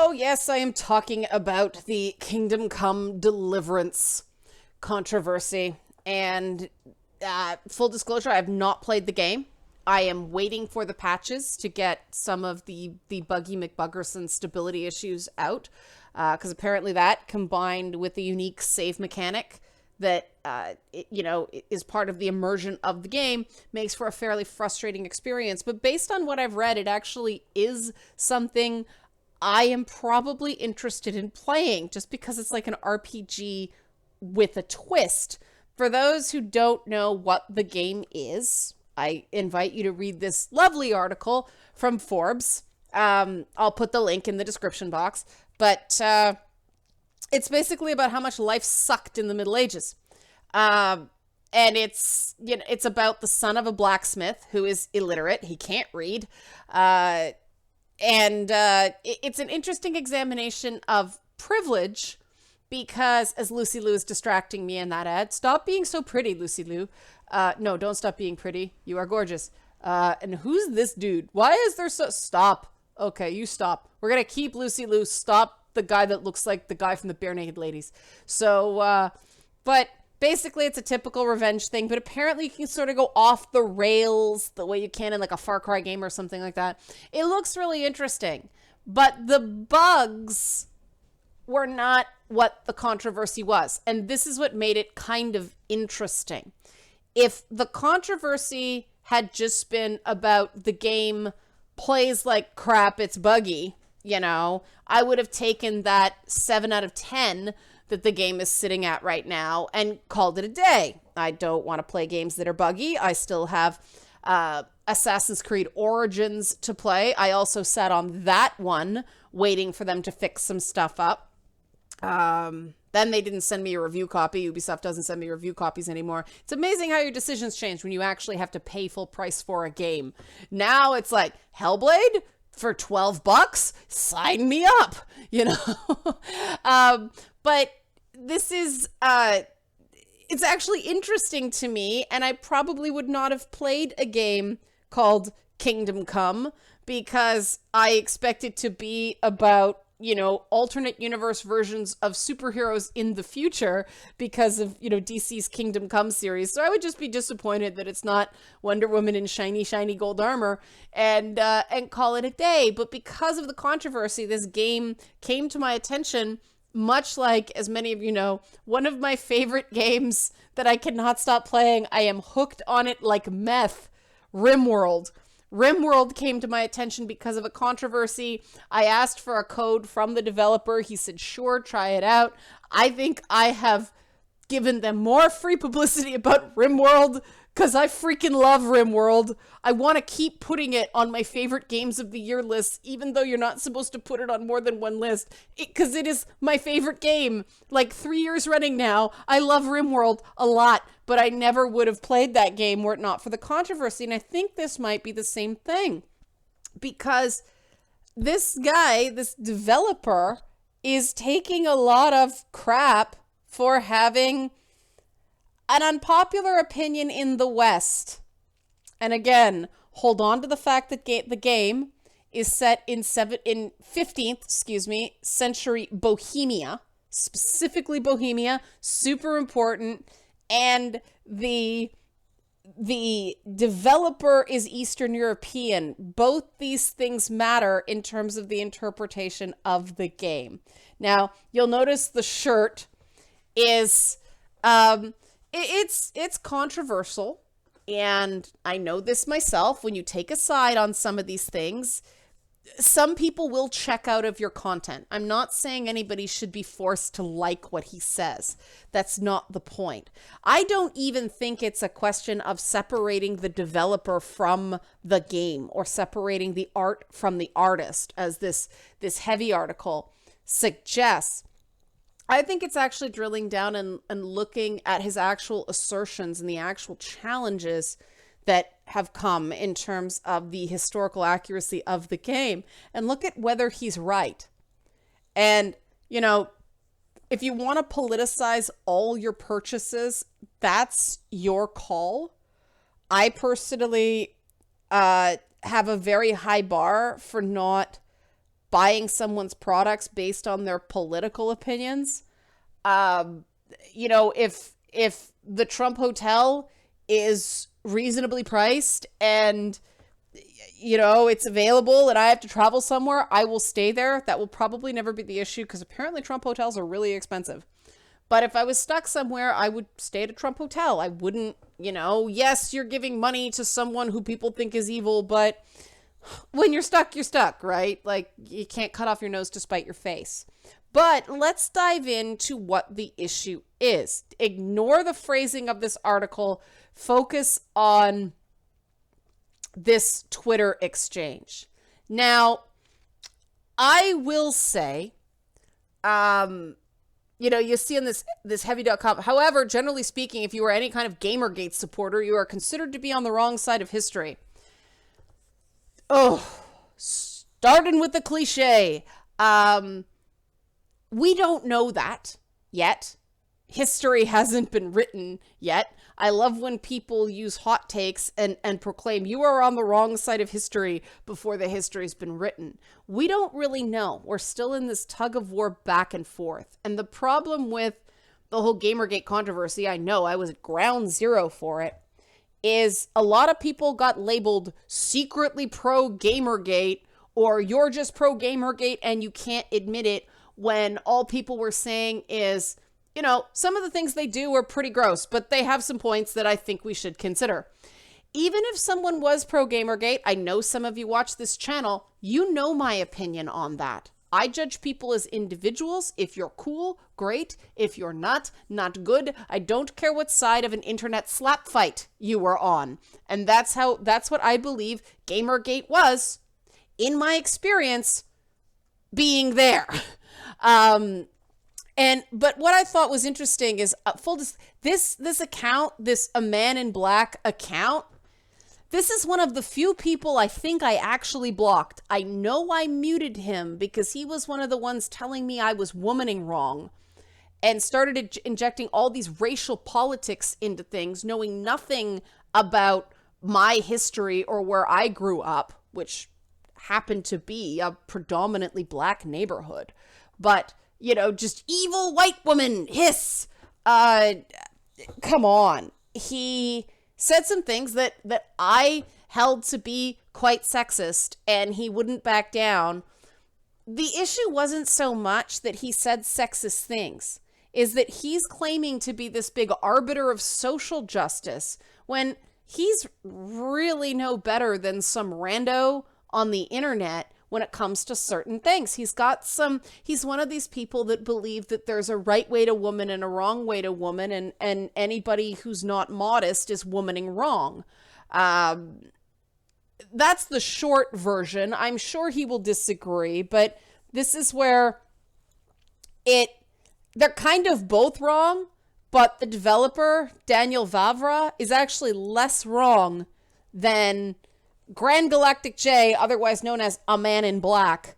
Oh, yes, I am talking about the Kingdom Come Deliverance controversy. And full disclosure, I have not played the game. I am waiting for the patches to get some of the buggy McBuggerson stability issues out. Because apparently that, combined with the unique save mechanic that, is part of the immersion of the game, makes for a fairly frustrating experience. But based on what I've read, it actually is something I am probably interested in playing, just because it's like an RPG with a twist. For those who don't know what the game is, I invite you to read this lovely article from Forbes. I'll put the link in the description box. But it's basically about how much life sucked in the Middle Ages. And it's about the son of a blacksmith who is illiterate. He can't read. And it's an interesting examination of privilege because, as Lucy Liu is distracting me in that ad, stop being so pretty, Lucy Liu. No, don't stop being pretty. You are gorgeous. And who's this dude? Why is there so... Stop. Okay, you stop. We're going to keep Lucy Liu. Stop the guy that looks like the guy from the Bare Naked Ladies. So, but... basically, it's a typical revenge thing, but apparently you can sort of go off the rails the way you can in like a Far Cry game or something like that. It looks really interesting, but the bugs were not what the controversy was. And this is what made it kind of interesting. If the controversy had just been about the game plays like crap, it's buggy, I would have taken that 7 out of 10 that the game is sitting at right now and called it a day. I don't want to play games that are buggy. I still have Assassin's Creed Origins to play. I also sat on that one waiting for them to fix some stuff up. Then they didn't send me a review copy. Ubisoft doesn't send me review copies anymore. It's amazing how your decisions change when you actually have to pay full price for a game. Now it's like, Hellblade? For $12? Sign me up, but this is, it's actually interesting to me, and I probably would not have played a game called Kingdom Come because I expect it to be about, alternate universe versions of superheroes in the future because of, DC's Kingdom Come series. So I would just be disappointed that it's not Wonder Woman in shiny, shiny gold armor and call it a day. But because of the controversy, this game came to my attention, much like, as many of you know, one of my favorite games that I cannot stop playing. I am hooked on it like meth, RimWorld. RimWorld came to my attention because of a controversy. I asked for a code from the developer. He said, sure, try it out. I think I have given them more free publicity about RimWorld because I freaking love RimWorld. I want to keep putting it on my favorite games of the year list, even though you're not supposed to put it on more than one list, because it is my favorite game. Like 3 years running now, I love RimWorld a lot, but I never would have played that game were it not for the controversy. And I think this might be the same thing, because this guy, this developer, is taking a lot of crap for having an unpopular opinion in the West. And again, hold on to the fact that the game is set in 15th century Bohemia, specifically Bohemia, super important. And the developer is Eastern European. Both these things matter in terms of the interpretation of the game. Now, you'll notice the shirt is, it's controversial. And I know this myself. When you take a side on some of these things, some people will check out of your content. I'm not saying anybody should be forced to like what he says. That's not the point. I don't even think it's a question of separating the developer from the game or separating the art from the artist, as this heavy article suggests. I think it's actually drilling down and looking at his actual assertions and the actual challenges that have come in terms of the historical accuracy of the game, and look at whether he's right. And, if you want to politicize all your purchases, that's your call. I personally have a very high bar for not buying someone's products based on their political opinions. If the Trump hotel is reasonably priced and, it's available and I have to travel somewhere, I will stay there. That will probably never be the issue because apparently Trump hotels are really expensive. But if I was stuck somewhere, I would stay at a Trump hotel. I wouldn't, yes, you're giving money to someone who people think is evil, but when you're stuck, right? Like, you can't cut off your nose to spite your face. But let's dive into what the issue is. Ignore the phrasing of this article. Focus on this Twitter exchange. Now, I will say, you see in this heavy.com. However, generally speaking, if you are any kind of Gamergate supporter, you are considered to be on the wrong side of history. Oh, starting with the cliche. We don't know that yet. History hasn't been written yet. I love when people use hot takes and proclaim you are on the wrong side of history before the history's been written. We don't really know. We're still in this tug of war back and forth. And the problem with the whole Gamergate controversy, I know I was at ground zero for it, is a lot of people got labeled secretly pro-Gamergate, or you're just pro-Gamergate and you can't admit it, when all people were saying is, some of the things they do are pretty gross, but they have some points that I think we should consider. Even if someone was pro-Gamergate, I know some of you watch this channel, you know my opinion on that. I judge people as individuals. If you're cool, great. If you're not good. I don't care what side of an internet slap fight you were on. And that's what I believe Gamergate was, in my experience, being there. But what I thought was interesting is this account, this A Man in Black account, this is one of the few people I think I actually blocked. I know I muted him because he was one of the ones telling me I was womaning wrong and started injecting all these racial politics into things, knowing nothing about my history or where I grew up, which happened to be a predominantly Black neighborhood. But, just evil white woman, hiss. Come on. He said some things that I held to be quite sexist, and he wouldn't back down. The issue wasn't so much that he said sexist things, is that he's claiming to be this big arbiter of social justice when he's really no better than some rando on the internet when it comes to certain things. He's one of these people that believe that there's a right way to woman and a wrong way to woman, and anybody who's not modest is womaning wrong. That's the short version. I'm sure he will disagree, but this is where they're kind of both wrong, but the developer, Daniel Vavra, is actually less wrong than Grand Galactic J, otherwise known as A Man in Black,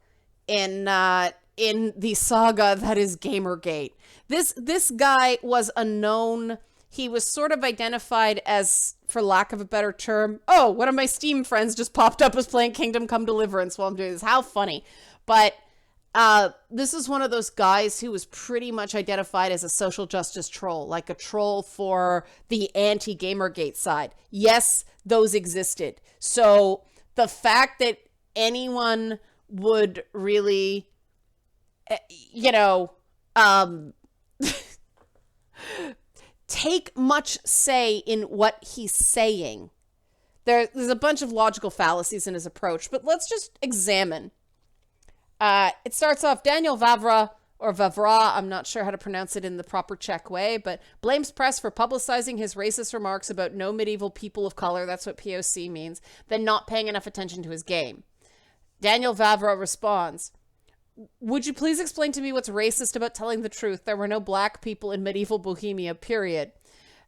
in the saga that is Gamergate. This guy was a known. He was sort of identified as, for lack of a better term, one of my Steam friends just popped up as playing Kingdom Come Deliverance while I'm doing this. How funny. But this is one of those guys who was pretty much identified as a social justice troll, like a troll for the anti-Gamergate side. Yes, those existed. So the fact that anyone would really, take much say in what he's saying. There's a bunch of logical fallacies in his approach, but let's just examine. It starts off, Daniel Vavra, or Vavra, I'm not sure how to pronounce it in the proper Czech way, but blames press for publicizing his racist remarks about no medieval people of color, that's what POC means, then not paying enough attention to his game. Daniel Vavra responds, would you please explain to me what's racist about telling the truth? There were no Black people in medieval Bohemia, period.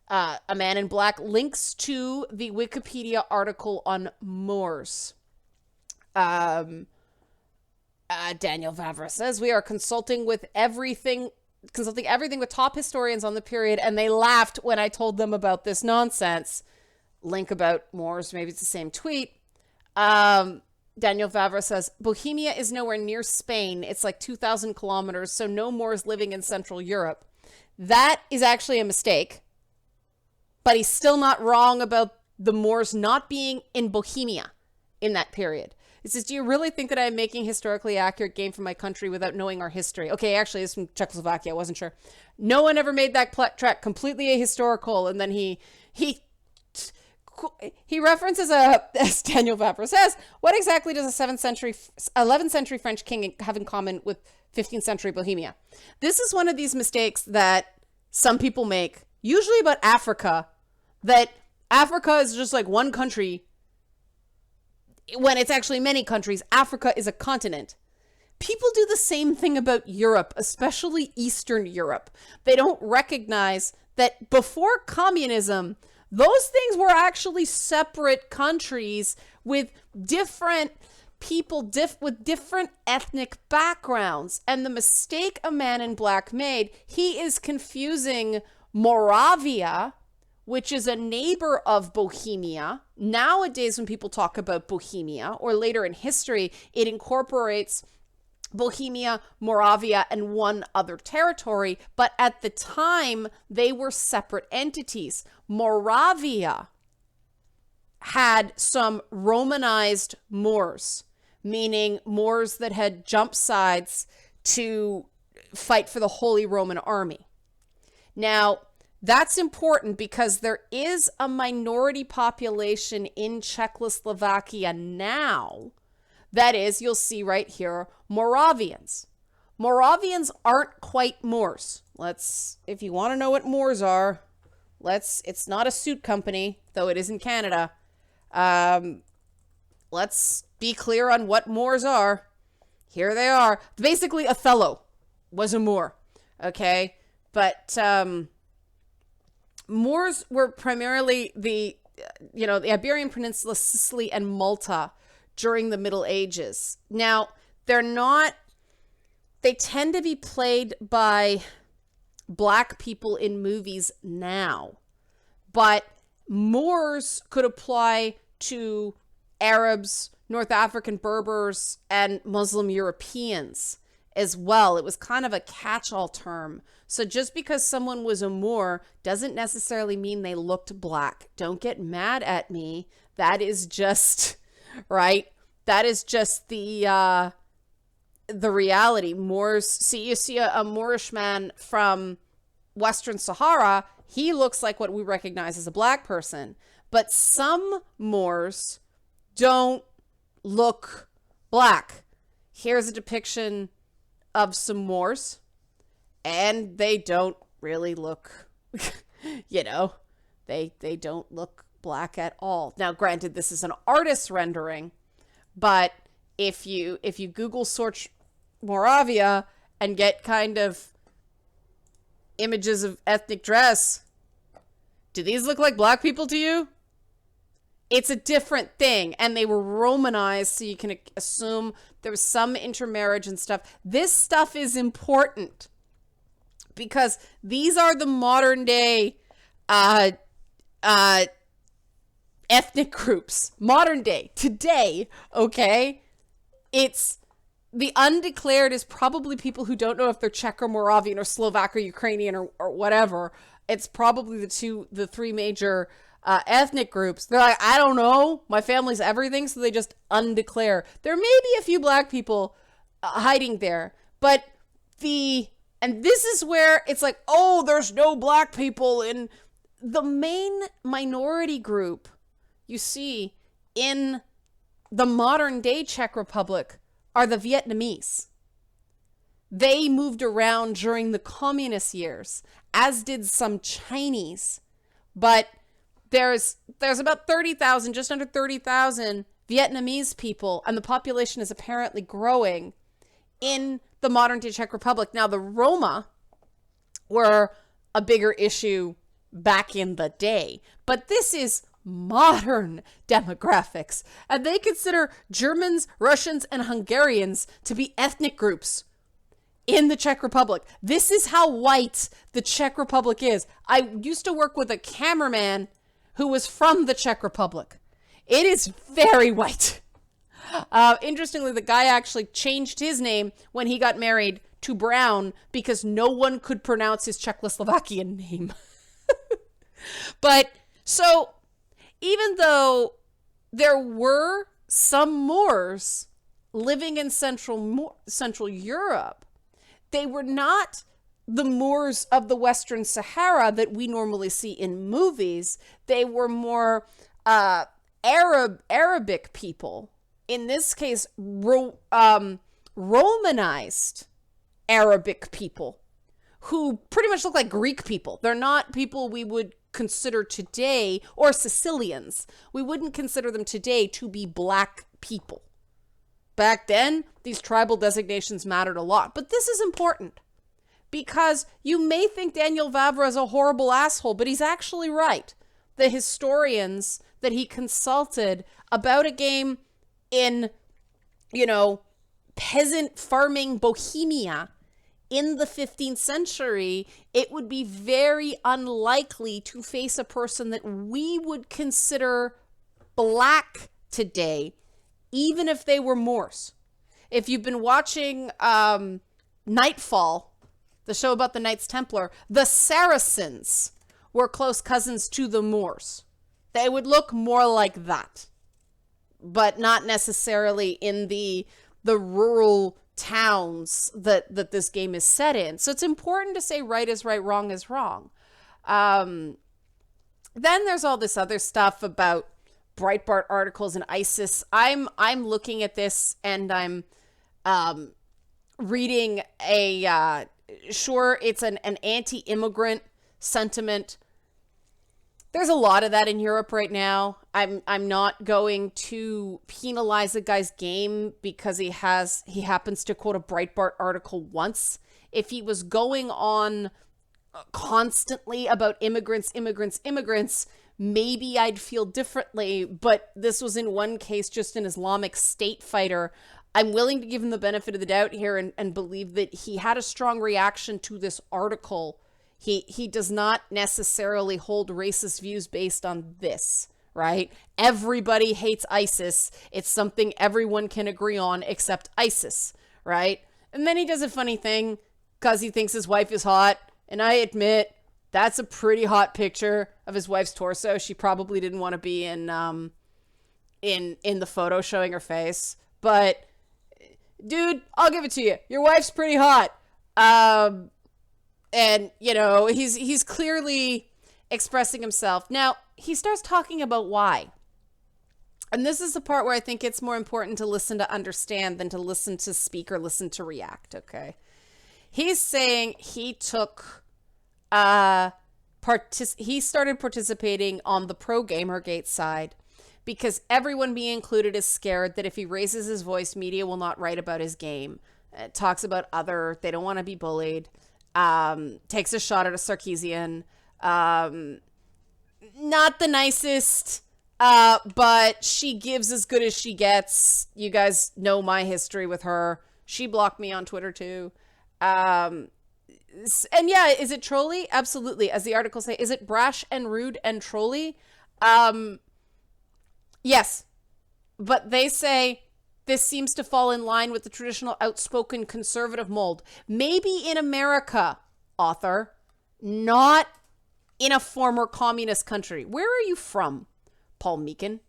A Man in Black links to the Wikipedia article on Moors. Daniel Vavra says, we are consulting everything with top historians on the period, and they laughed when I told them about this nonsense. Link about Moors, maybe it's the same tweet. Daniel Favre says, Bohemia is nowhere near Spain. It's like 2,000 kilometers, so no Moors living in Central Europe. That is actually a mistake. But he's still not wrong about the Moors not being in Bohemia in that period. He says, do you really think that I'm making historically accurate game for my country without knowing our history? Okay, actually, it's from Czechoslovakia. I wasn't sure. No one ever made that track completely ahistorical. And then he references as Daniel Favre says, what exactly does a 11th century French king have in common with 15th century Bohemia? This is one of these mistakes that some people make, usually about Africa, that Africa is just like one country when it's actually many countries. Africa is a continent. People do the same thing about Europe, especially Eastern Europe. They don't recognize that before communism, those things were actually separate countries with different people with different ethnic backgrounds. And the mistake a man in black made, he is confusing Moravia, which is a neighbor of Bohemia. Nowadays, when people talk about Bohemia, or later in history, it incorporates Bohemia, Moravia, and one other territory. But at the time, they were separate entities. Moravia had some Romanized Moors, meaning Moors that had jumped sides to fight for the Holy Roman Army. Now, that's important because there is a minority population in Czechoslovakia now. That is, you'll see right here, Moravians. Moravians aren't quite Moors. If you want to know what Moors are, it's not a suit company, though it is in Canada. Let's be clear on what Moors are. Here they are. Basically, Othello was a Moor, okay? But Moors were primarily the Iberian Peninsula, Sicily, and Malta during the Middle Ages. Now, they tend to be played by black people in movies now, but Moors could apply to Arabs, North African Berbers, and Muslim Europeans as well. It was kind of a catch-all term. So just because someone was a Moor doesn't necessarily mean they looked black. Don't get mad at me. That is just, right? That is just the reality. Moors, you see a Moorish man from Western Sahara, he looks like what we recognize as a black person. But some Moors don't look black. Here's a depiction of some Moors, and they don't really look, they don't look black at all. Now, granted, this is an artist's rendering, but if you Google search Moravia and get kind of images of ethnic dress, do these look like black people to you? It's a different thing, and they were Romanized, so you can assume there was some intermarriage and stuff. This stuff is important because these are the modern day ethnic groups. Modern day, today, okay? It's the undeclared is probably people who don't know if they're Czech or Moravian or Slovak or Ukrainian or whatever. It's probably the three major ethnic groups. They're like, I don't know. My family's everything. So they just undeclare. There may be a few black people hiding there, but and this is where it's like, oh, there's no black people in the main minority group you see in the modern day Czech Republic are the Vietnamese. They moved around during the communist years, as did some Chinese, but there's about 30,000, just under 30,000 Vietnamese people, and the population is apparently growing in the modern day Czech Republic. Now, the Roma were a bigger issue back in the day, but this is modern demographics, and they consider Germans, Russians, and Hungarians to be ethnic groups in the Czech Republic. This is how white the Czech Republic is. I used to work with a cameraman who was from the Czech Republic. It is very white. Interestingly, the guy actually changed his name when he got married to Brown because no one could pronounce his Czechoslovakian name. But so even though there were some Moors living in Central Europe, they were not the Moors of the Western Sahara that we normally see in movies. They were more Arabic people. In this case, Romanized Arabic people who pretty much look like Greek people. They're not people we would consider today, or Sicilians. We wouldn't consider them today to be black people. Back then, these tribal designations mattered a lot. But this is important because you may think Daniel Vavra is a horrible asshole, but he's actually right. The historians that he consulted about a game in, peasant farming Bohemia in the 15th century, it would be very unlikely to face a person that we would consider black today, even if they were Moors. If you've been watching Nightfall, the show about the Knights Templar, the Saracens were close cousins to the Moors. They would look more like that, but not necessarily in the rural towns that this game is set in. So it's important to say right is right, wrong is wrong. Then there's all this other stuff about Breitbart articles and ISIS. I'm looking at this and I'm reading sure, it's an anti-immigrant sentiment. There's a lot of that in Europe right now. I'm not going to penalize a guy's game because he happens to quote a Breitbart article once. If he was going on constantly about immigrants, maybe I'd feel differently. But this was in one case just an Islamic State fighter. I'm willing to give him the benefit of the doubt here and believe that he had a strong reaction to this article. He does not necessarily hold racist views based on this, right? Everybody hates ISIS. It's something everyone can agree on except ISIS, right? And then he does a funny thing because he thinks his wife is hot. And I admit that's a pretty hot picture of his wife's torso. She probably didn't want to be in the photo showing her face. But dude, I'll give it to you. Your wife's pretty hot. And, he's clearly expressing himself. Now, he starts talking about why. And this is the part where I think it's more important to listen to understand than to listen to speak or listen to react, okay? He's saying he took, he started participating on the pro-Gamergate side because everyone, me included, is scared that if he raises his voice, media will not write about his game. It talks about they don't want to be bullied. Takes a shot at a Sarkeesian. Not the nicest, but she gives as good as she gets. You guys know my history with her. She blocked me on Twitter too. And yeah, is it trolly? Absolutely. As the articles say, is it brash and rude and trolly? Yes. But they say this seems to fall in line with the traditional outspoken conservative mold. Maybe in America, author, not in a former communist country. Where are you from, Paul Meekin?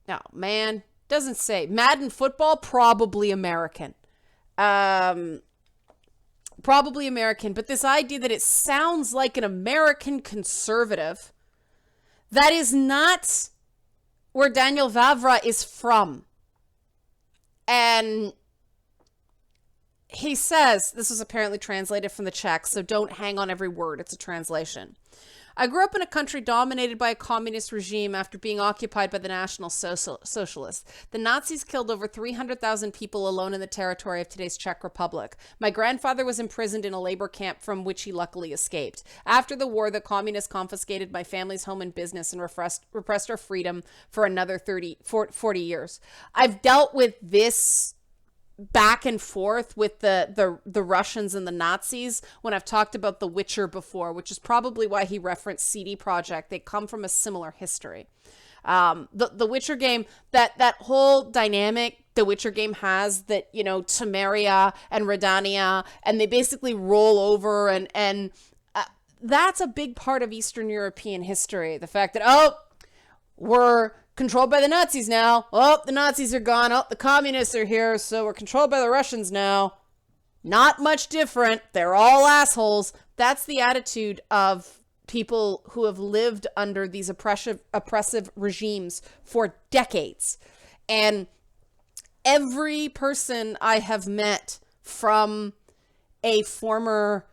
No, man, doesn't say. Madden football, probably American. Probably American. But this idea that it sounds like an American conservative, that is not where Daniel Vavra is from. And he says, this was apparently translated from the Czech, so don't hang on every word. It's a translation. I grew up in a country dominated by a communist regime after being occupied by the National Socialists. The Nazis killed over 300,000 people alone in the territory of today's Czech Republic. My grandfather was imprisoned in a labor camp from which he luckily escaped. After the war, the communists confiscated my family's home and business and repressed our freedom for another 40 years. I've dealt with this back and forth with the Russians and the Nazis when I've talked about The Witcher before, which is probably why he referenced CD Projekt. They come from a similar history. The Witcher game, that whole dynamic the Witcher game has, that, you know, Temeria and Redania, and they basically roll over, and that's a big part of Eastern European history. The fact that, oh, we're controlled by the Nazis now. Oh, the Nazis are gone. Oh, the communists are here, so we're controlled by the Russians now. Not much different. They're all assholes. That's the attitude of people who have lived under these oppressive regimes for decades. And every person I have met from a former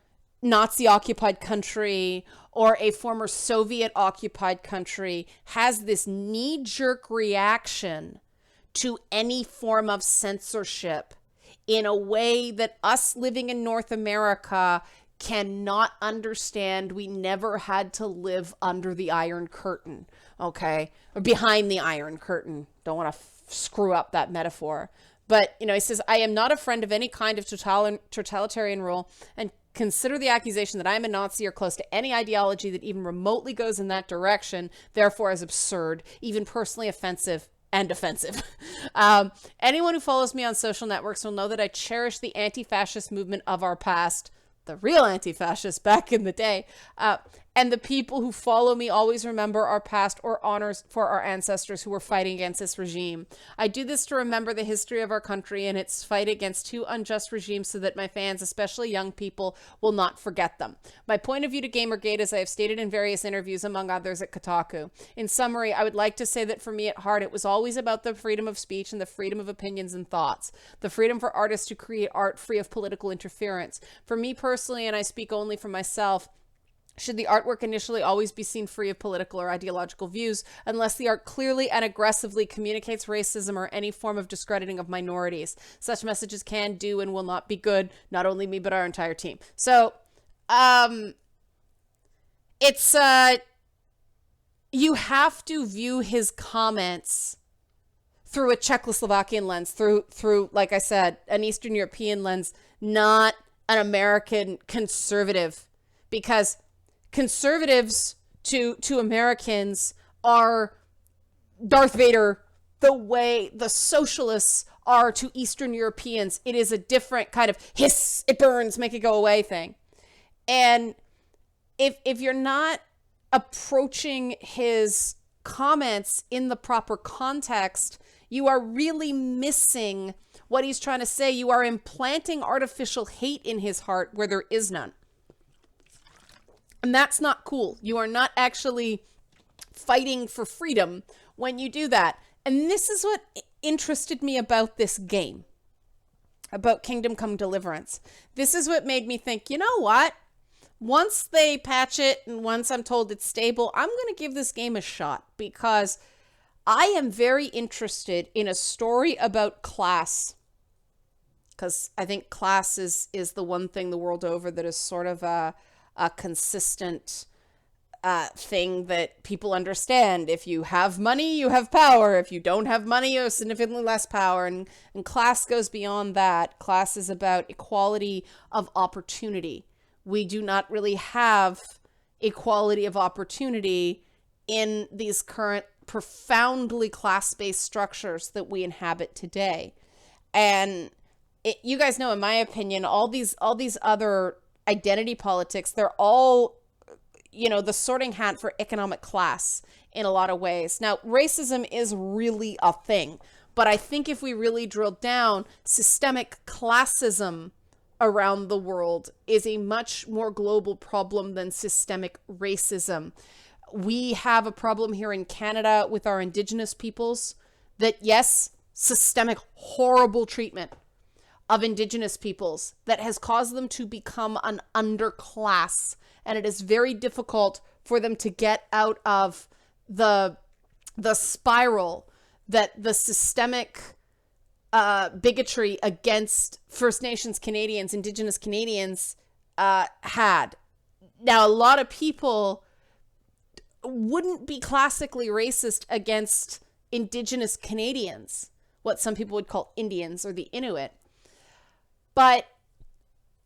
Nazi-occupied country or a former Soviet-occupied country has this knee-jerk reaction to any form of censorship in a way that us living in North America cannot understand. We never had to live under the Iron Curtain, okay? Or behind the Iron Curtain. Don't want to screw up that metaphor. But, you know, he says, I am not a friend of any kind of totalitarian rule, and consider the accusation that I am a Nazi or close to any ideology that even remotely goes in that direction, therefore as absurd, even personally offensive and offensive. Anyone who follows me on social networks will know that I cherish the anti-fascist movement of our past, the real anti-fascists back in the day. And the people who follow me always remember our past or honors for our ancestors who were fighting against this regime. I do this to remember the history of our country and its fight against two unjust regimes so that my fans, especially young people, will not forget them. My point of view to Gamergate, as I have stated in various interviews, among others at Kotaku. In summary, I would like to say that for me at heart, it was always about the freedom of speech and the freedom of opinions and thoughts. The freedom for artists to create art free of political interference. For me personally, and I speak only for myself, should the artwork initially always be seen free of political or ideological views, unless the art clearly and aggressively communicates racism or any form of discrediting of minorities? Such messages can, do, and will not be good, not only me, but our entire team. So, it's, you have to view his comments through a Czechoslovakian lens, through, like I said, an Eastern European lens, not an American conservative, because conservatives to Americans are Darth Vader the way the socialists are to Eastern Europeans. It is a different kind of hiss, it burns, make it go away thing. And if you're not approaching his comments in the proper context, you are really missing what he's trying to say. You are implanting artificial hate in his heart where there is none. And that's not cool. You are not actually fighting for freedom when you do that. And this is what interested me about this game, about Kingdom Come Deliverance. This is what made me think, you know what? Once they patch it and once I'm told it's stable, I'm going to give this game a shot, because I am very interested in a story about class. Because I think class is the one thing the world over that is sort of a consistent thing that people understand. If you have money, you have power. If you don't have money, you have significantly less power. And class goes beyond that. Class is about equality of opportunity. We do not really have equality of opportunity in these current profoundly class-based structures that we inhabit today. And you guys know, in my opinion, all these other identity politics, they're all, you know, the sorting hat for economic class in a lot of ways. Now, racism is really a thing, but I think if we really drill down, systemic classism around the world is a much more global problem than systemic racism. We have a problem here in Canada with our Indigenous peoples that, yes, systemic horrible treatment of Indigenous peoples that has caused them to become an underclass, and it is very difficult for them to get out of the spiral that the systemic bigotry against First Nations Canadians, Indigenous Canadians had. Now, a lot of people wouldn't be classically racist against Indigenous Canadians, what some people would call Indians or the Inuit. But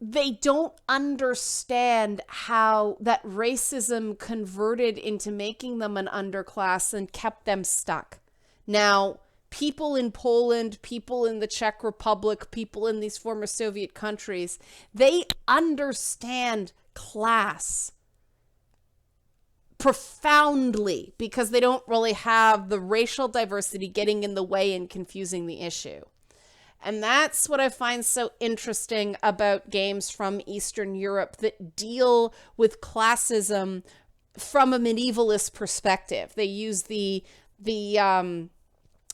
they don't understand how that racism converted into making them an underclass and kept them stuck. Now, people in Poland, people in the Czech Republic, people in these former Soviet countries, they understand class profoundly because they don't really have the racial diversity getting in the way and confusing the issue. And that's what I find so interesting about games from Eastern Europe that deal with classism from a medievalist perspective. They use the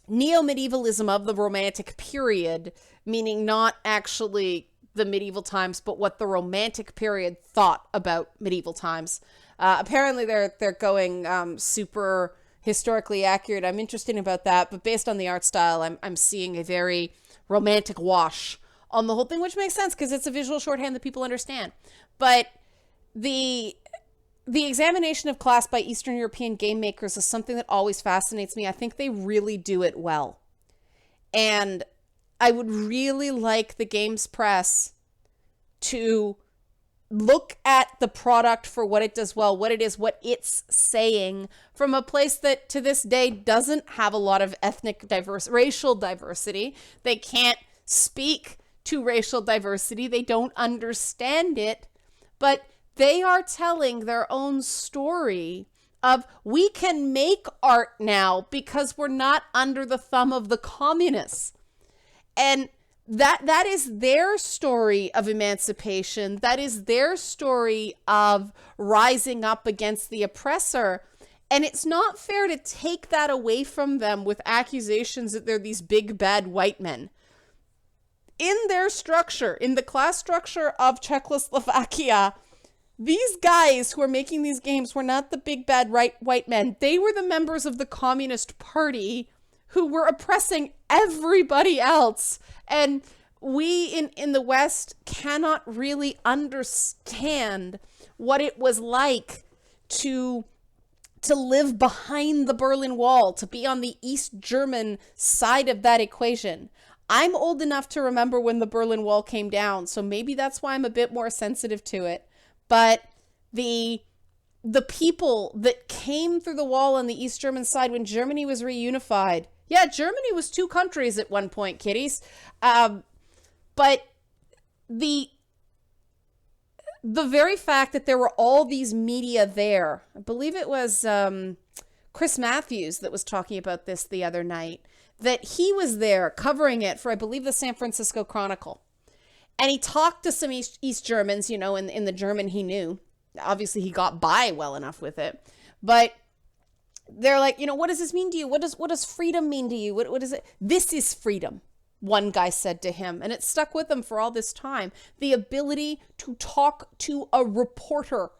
neo-medievalism of the Romantic period, meaning not actually the medieval times, but what the Romantic period thought about medieval times. Apparently they're going super historically accurate. I'm interested about that, but based on the art style, I'm seeing a very romantic wash on the whole thing, which makes sense because it's a visual shorthand that people understand. But the examination of class by Eastern European game makers is something that always fascinates me. I think they really do it well. And I would really like the games press to look at the product for what it does well, what it is, what it's saying from a place that to this day doesn't have a lot of racial diversity. They can't speak to racial diversity. They don't understand it, but they are telling their own story of we can make art now because we're not under the thumb of the communists. And that is their story of emancipation. That is their story of rising up against the oppressor. And it's not fair to take that away from them with accusations that they're these big bad white men. In their structure, in the class structure of Czechoslovakia, these guys who are making these games were not the big bad white men. They were the members of the Communist Party who were oppressing everybody else. And we in the West cannot really understand what it was like to live behind the Berlin Wall, to be on the East German side of that equation. I'm old enough to remember when the Berlin Wall came down, so maybe that's why I'm a bit more sensitive to it. But the people that came through the wall on the East German side when Germany was reunified. Yeah, Germany was two countries at one point, kiddies. But the very fact that there were all these media there, I believe it was Chris Matthews that was talking about this the other night, that he was there covering it for, I believe, the San Francisco Chronicle. And he talked to some East Germans, you know, in the German he knew. Obviously, he got by well enough with it. But they're like, you know, what does this mean to you? What does freedom mean to you? What is it? This is freedom, one guy said to him. And it stuck with him for all this time. The ability to talk to a reporter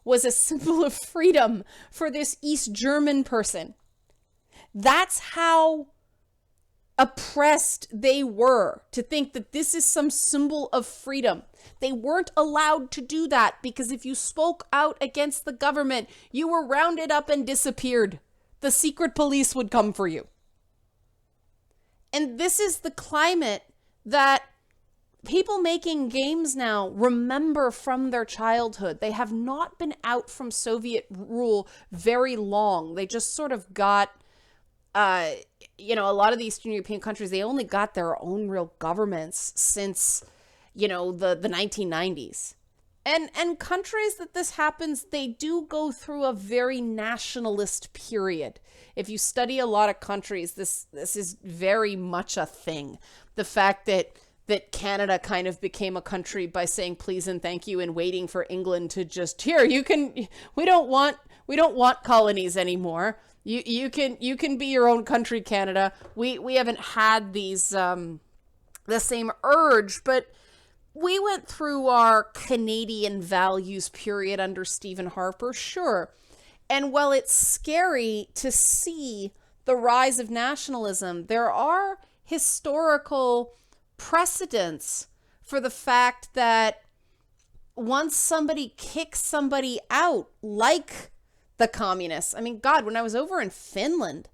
was a symbol of freedom for this East German person. That's how oppressed they were, to think that this is some symbol of freedom. They weren't allowed to do that because if you spoke out against the government, you were rounded up and disappeared. The secret police would come for you. And this is the climate that people making games now remember from their childhood. They have not been out from Soviet rule very long. They just sort of got you know, a lot of the Eastern European countries, they only got their own real governments since, you know, the 1990s. And countries that this happens, they do go through a very nationalist period. If you study a lot of countries, this is very much a thing. The fact that Canada kind of became a country by saying please and thank you and waiting for England to just, here, we don't want colonies anymore. You can be your own country, Canada. We haven't had these the same urge, but we went through our Canadian values period under Stephen Harper, sure. And while it's scary to see the rise of nationalism, there are historical precedents for the fact that once somebody kicks somebody out, like the communists. I mean, God, when I was over in Finland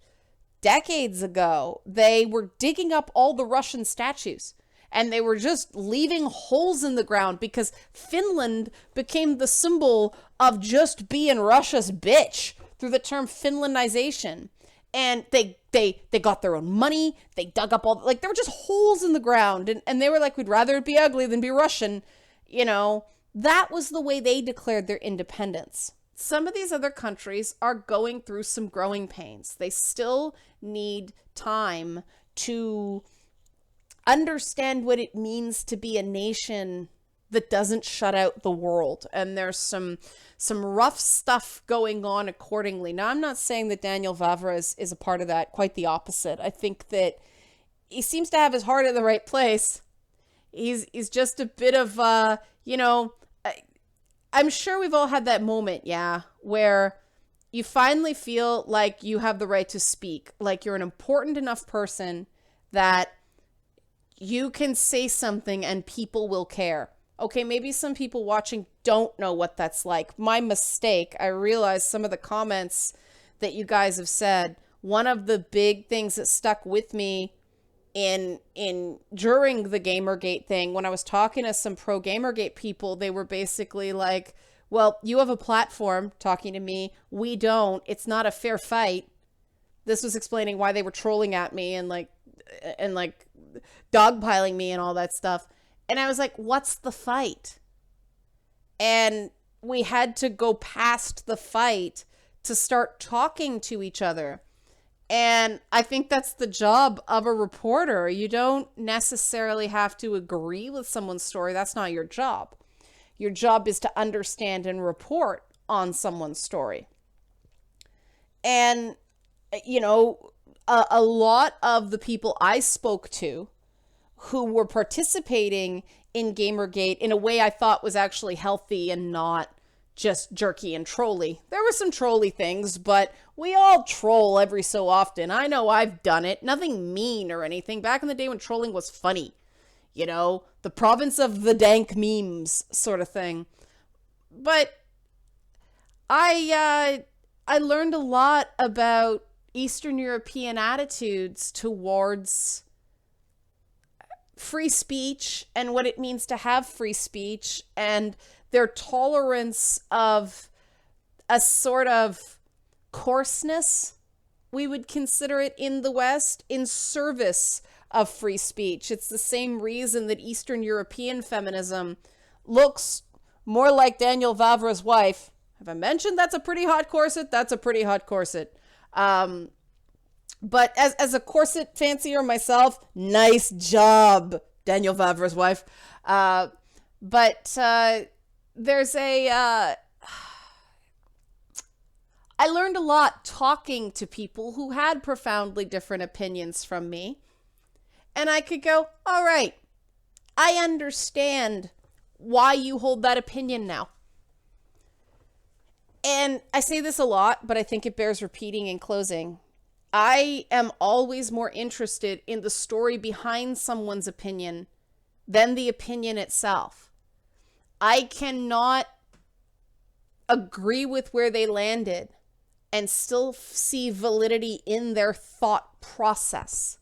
decades ago, they were digging up all the Russian statues. and they were just leaving holes in the ground because Finland became the symbol of just being Russia's bitch through the term Finlandization. And they got their own money. They dug up all, like, there were just holes in the ground. And they were like, we'd rather it be ugly than be Russian. You know, that was the way they declared their independence. Some of these other countries are going through some growing pains. They still need time to understand what it means to be a nation that doesn't shut out the world. And there's some rough stuff going on accordingly. Now, I'm not saying that Daniel Vavra is a part of that. Quite the opposite. I think that he seems to have his heart in the right place. He's just a bit of, I'm sure we've all had that moment, where you finally feel like you have the right to speak, like you're an important enough person that you can say something and people will care. Okay, maybe some people watching don't know what that's like. My mistake. I realized some of the comments that you guys have said. One of the big things that stuck with me in during the Gamergate thing, when I was talking to some pro Gamergate people, they were basically like, well, you have a platform talking to me. We don't. It's not a fair fight. This was explaining why they were trolling at me and dogpiling me and all that stuff. And I was like, what's the fight? And we had to go past the fight to start talking to each other. And I think that's the job of a reporter. You don't necessarily have to agree with someone's story. That's not your job. Your job is to understand and report on someone's story. And, a lot of the people I spoke to who were participating in Gamergate in a way I thought was actually healthy and not just jerky and trolly. There were some trolly things, but we all troll every so often. I know I've done it. Nothing mean or anything. Back in the day when trolling was funny. The province of the dank memes sort of thing. But I learned a lot about Eastern European attitudes towards free speech and what it means to have free speech and their tolerance of a sort of coarseness, we would consider it in the West, in service of free speech. It's the same reason that Eastern European feminism looks more like Daniel Vavra's wife. Have I mentioned that's a pretty hot corset? That's a pretty hot corset. But as a corset fancier myself, nice job, Daniel Vavra's wife. But there's I learned a lot talking to people who had profoundly different opinions from me. And I could go, all right, I understand why you hold that opinion now. And I say this a lot, but I think it bears repeating in closing. I am always more interested in the story behind someone's opinion than the opinion itself. I cannot agree with where they landed and still see validity in their thought process.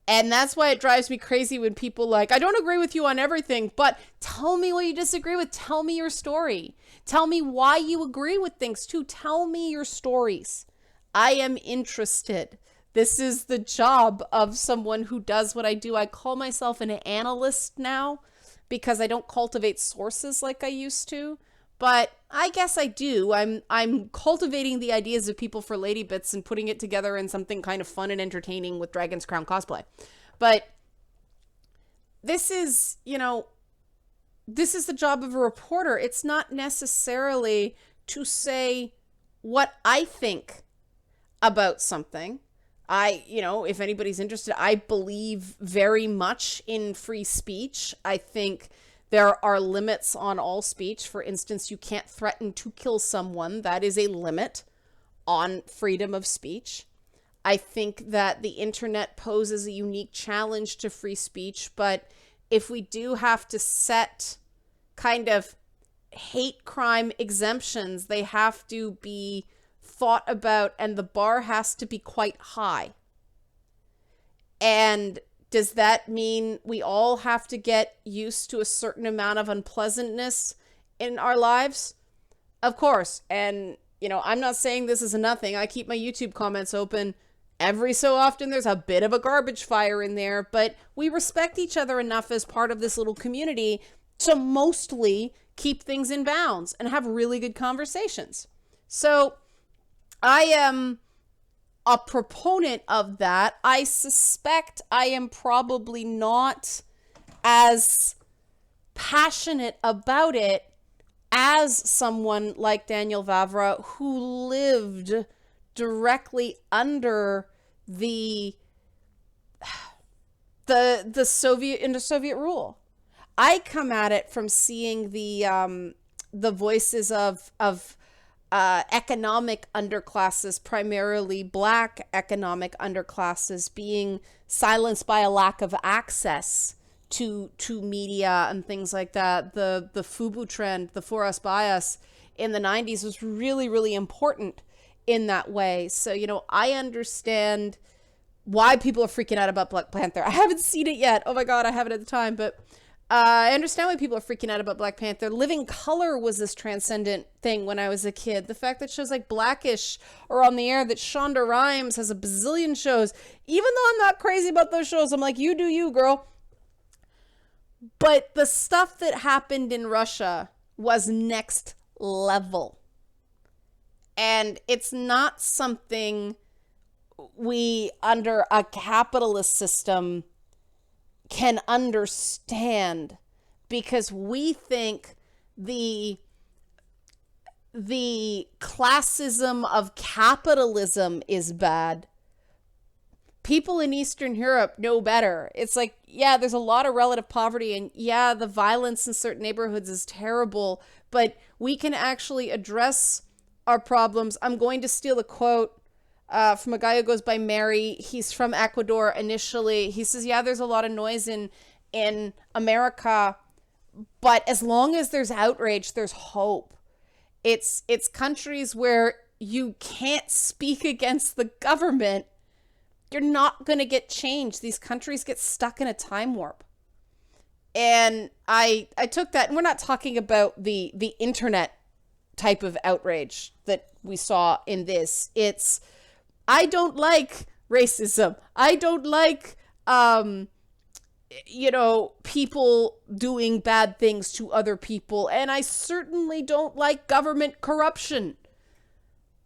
And that's why it drives me crazy when people like, I don't agree with you on everything, but tell me what you disagree with. Tell me your story. Tell me why you agree with things too. Tell me your stories. I am interested. This is the job of someone who does what I do. I call myself an analyst now because I don't cultivate sources like I used to. But I guess I do. I'm cultivating the ideas of people for Lady Bits and putting it together in something kind of fun and entertaining with Dragon's Crown cosplay. But this is, this is the job of a reporter. It's not necessarily to say what I think about something. If anybody's interested, I believe very much in free speech. I think there are limits on all speech. For instance, you can't threaten to kill someone. That is a limit on freedom of speech. I think that the internet poses a unique challenge to free speech, but if we do have to set kind of hate crime exemptions, they have to be thought about and the bar has to be quite high. And Does that mean we all have to get used to a certain amount of unpleasantness in our lives? Of course. And, I'm not saying this is a nothing. I keep my YouTube comments open. Every so often there's a bit of a garbage fire in there, but we respect each other enough as part of this little community to mostly keep things in bounds and have really good conversations. So I am a proponent of that. I suspect I am probably not as passionate about it as someone like Daniel Vavra, who lived directly under the Soviet rule. I come at it from seeing the voices of economic underclasses, primarily black economic underclasses, being silenced by a lack of access to media and things like that. The FUBU trend, the For Us By Us in the 90s was really, really important in that way. So, I understand why people are freaking out about Black Panther. I haven't seen it yet. Oh my God, I haven't at the time, but I understand why people are freaking out about Black Panther. Living Color was this transcendent thing when I was a kid. The fact that shows like Blackish are on the air, that Shonda Rhimes has a bazillion shows. Even though I'm not crazy about those shows, I'm like, you do you, girl. But the stuff that happened in Russia was next level. And it's not something we, under a capitalist system, can understand, because we think the classism of capitalism is bad. People in Eastern Europe know better. It's like, yeah, there's a lot of relative poverty, and yeah, the violence in certain neighborhoods is terrible, but we can actually address our problems. I'm going to steal a quote from a guy who goes by Mary. He's from Ecuador initially. He says, yeah, there's a lot of noise in America, but as long as there's outrage, there's hope. It's countries where you can't speak against the government. You're not going to get change. These countries get stuck in a time warp. And I took that, and we're not talking about the internet type of outrage that we saw in this. It's, I don't like racism. I don't like, people doing bad things to other people. And I certainly don't like government corruption.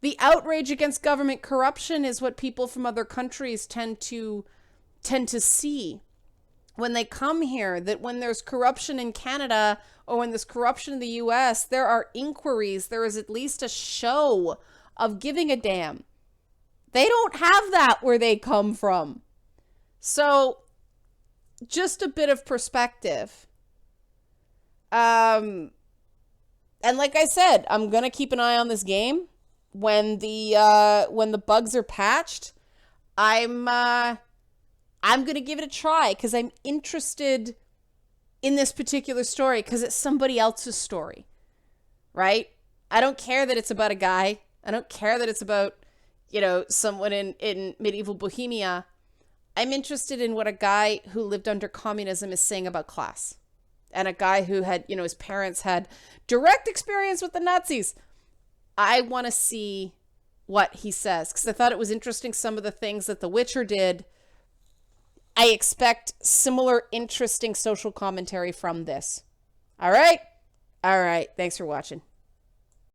The outrage against government corruption is what people from other countries tend to see when they come here, that when there's corruption in Canada or when there's corruption in the US, there are inquiries. There is at least a show of giving a damn. They don't have that where they come from. So just a bit of perspective. And like I said, I'm going to keep an eye on this game. When the bugs are patched, I'm going to give it a try, because I'm interested in this particular story, because it's somebody else's story, right? I don't care that it's about a guy. I don't care that it's about, someone in medieval Bohemia. I'm interested in what a guy who lived under communism is saying about class, and a guy who had, his parents had direct experience with the Nazis. I want to see what he says, because I thought it was interesting, some of the things that The Witcher did. I expect similar interesting social commentary from this. All right. Thanks for watching.